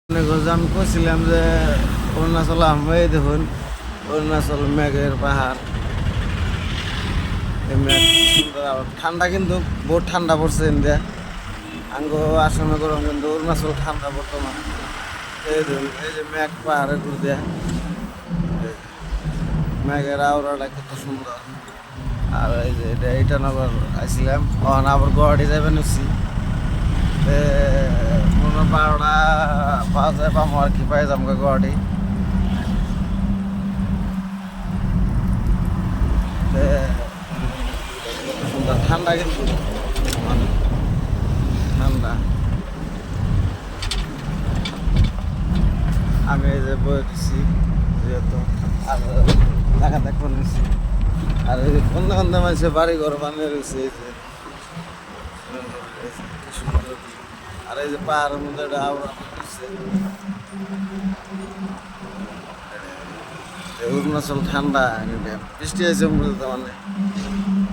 আমি কইছিলাম যে অরুণাচল আমরা এই দেখুন অরুণাচল মেঘের পাহাড় এই মেঘ সুন্দর ঠান্ডা কিন্তু বহুত ঠান্ডা পড়ছে ইন্ডিয়া আঙ্গো আসামে গরম কিন্তু অরুণাচল ঠান্ডা বর্তমান এই দেখুন এই যে মেঘ পাহাড়ের উপর দিয়া মেঘের আওড়াটা কত সুন্দর আর এই যে এটা ইটানগর আসছিলাম তখন আবার গুয়াহাটি যাবেন হচ্ছি মনে 12টা বাজে পাবো আর কি পাই যাম গুয়াহাটি সুন্দর ঠান্ডা কিন্তু অনেক ঠান্ডা আমি এই যে বয়ে দিচ্ছি যেহেতু আর দেখা দেখ নিচ্ছি আর এই যে কন্দা কন্দা মানুষের বাড়ি ঘর বানিয়ে রয়েছে এই যে কি সুন্দর আর এই যে পাহাড়ের মধ্যে একটা আওড়া করতেছে অরুণাচল ঠান্ডা বৃষ্টি হয়েছে মানে